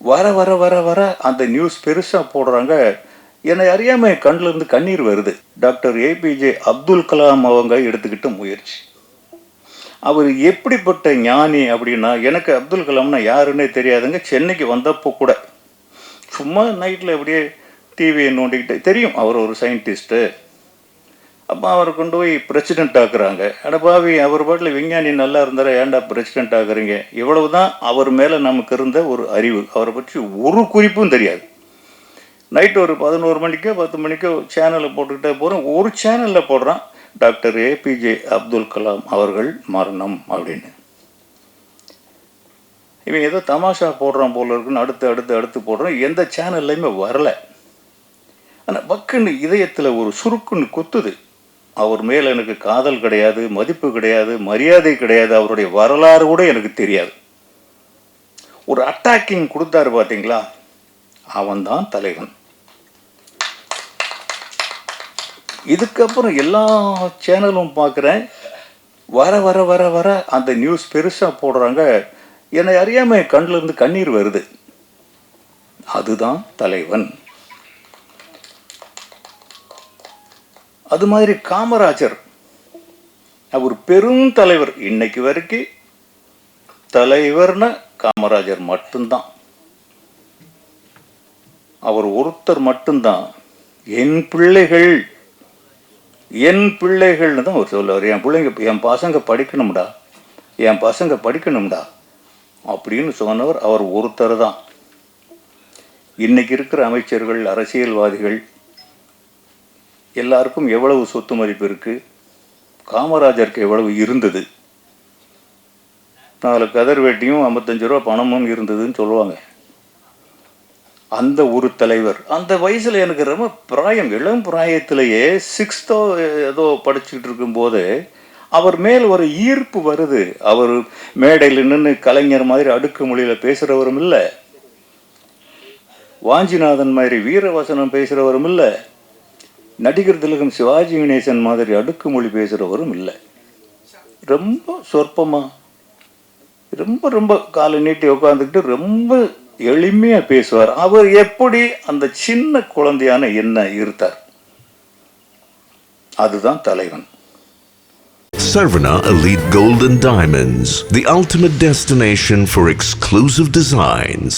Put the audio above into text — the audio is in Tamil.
வர வர வர வர அந்த நியூஸ் பெருசாக போடுறாங்க. என்னை அறியாமல் என் கண்ணில் இருந்து கண்ணீர் வருது. டாக்டர் ஏபிஜே அப்துல் கலாம் அவங்க எடுத்துக்கிட்ட முயற்சி. அவர் எப்படிப்பட்ட ஞானி அப்படின்னா, எனக்கு அப்துல் கலாம்னா யாருன்னே தெரியாதுங்க. சென்னைக்கு வந்தப்போ கூட சும்மா நைட்டில் அப்படியே டிவியை நோண்டிக்கிட்டு தெரியும் அவர் ஒரு சயின்டிஸ்ட்டு. அப்போ அவரை கொண்டு போய் பிரசிடென்ட் ஆக்குறாங்க. அடப்பாவி, அவர் பாட்டில் விஞ்ஞானி நல்லா இருந்தாரா, ஏன்டா பிரசிடென்ட் ஆகுறீங்க? இவ்வளவு தான் அவர் மேலே நமக்கு இருந்த ஒரு அறிவு. அவரை பற்றி ஒரு குறிப்பும் தெரியாது. நைட்டு ஒரு 11 மணிக்கோ 10 மணிக்கோ சேனலில் போட்டுக்கிட்டே போகிறோம். ஒரு சேனலில் போடுறான், டாக்டர் ஏபிஜே அப்துல் கலாம் அவர்கள் மரணம் அப்படின்னு. இவன் ஏதோ தமாஷா போடுறான் போல இருக்குன்னு அடுத்து அடுத்து அடுத்து போடுறான். எந்த சேனல்லையுமே வரலை. ஆனால் பக்குன்னு இதயத்தில் ஒரு சுருக்குன்னு குத்துது. அவர் மேலே எனக்கு காதல் கிடையாது, மதிப்பு கிடையாது, மரியாதை கிடையாது, அவருடைய வரலாறு கூட எனக்கு தெரியாது. ஒரு அட்டாக்கிங் கொடுத்தாரு பார்த்தீங்களா, அவன்தான் தலைவன். இதுக்கப்புறம் எல்லா சேனலும் பார்க்குறேன். வர வர வர வர அந்த நியூஸ் பெருசாக போடுறாங்க. என்னை அறியாமல் என் கண்ணில் இருந்து கண்ணீர் வருது. அதுதான் தலைவன். அது மாதிரி காமராஜர், அவர் பெரும் தலைவர். இன்னைக்கு வரைக்கும் தலைவர்னா காமராஜர் மட்டும்தான். அவர் ஒருத்தர் மட்டும்தான். என் பிள்ளைகள், என் பிள்ளைகள்னு தான் அவர் சொல்லுவார். என் பிள்ளைங்க, என் பசங்க படிக்கணும்டா, என் பசங்க படிக்கணும்டா அப்படின்னு சொன்னவர் அவர் ஒருத்தர் தான். இன்னைக்கு இருக்கிற அமைச்சர்கள், அரசியல்வாதிகள் எல்லாருக்கும் எவ்வளவு சொத்து மதிப்பு இருக்குது, காமராஜருக்கு எவ்வளவு இருந்தது. 4 கதர் வேட்டியும் 55 ரூபா பணமும் இருந்ததுன்னு சொல்லுவாங்க. அந்த ஒரு தலைவர். அந்த வயசில் எனக்கு ரொம்ப பிராயம், இளம் பிராயத்திலேயே 6th ஏதோ படிச்சுக்கிட்டு இருக்கும்போது அவர் மேல் ஒரு ஈர்ப்பு வருது. அவர் மேடையில் நின்று கலைஞர் மாதிரி அடுக்கு மொழியில் பேசுகிறவரும் இல்லை, வாஞ்சிநாதன் மாதிரி வீரவசனம் பேசுகிறவரும் இல்லை, நடிகர் திலகம் சிவாஜி கணேசன் மாதிரி அடுக்கு மொழி பேசுகிறவரும் இல்லை. ரொம்ப சொற்பமாக, ரொம்ப ரொம்ப காலை நீட்டி உட்காந்துக்கிட்டு ரொம்ப எளிமையாக பேசுவார். அவர் எப்படி அந்த சின்ன குழந்தையான என்ன ஈர்த்தார். அதுதான் தலைவன். Sarvana Elite Gold and Diamonds, the ultimate destination for exclusive designs.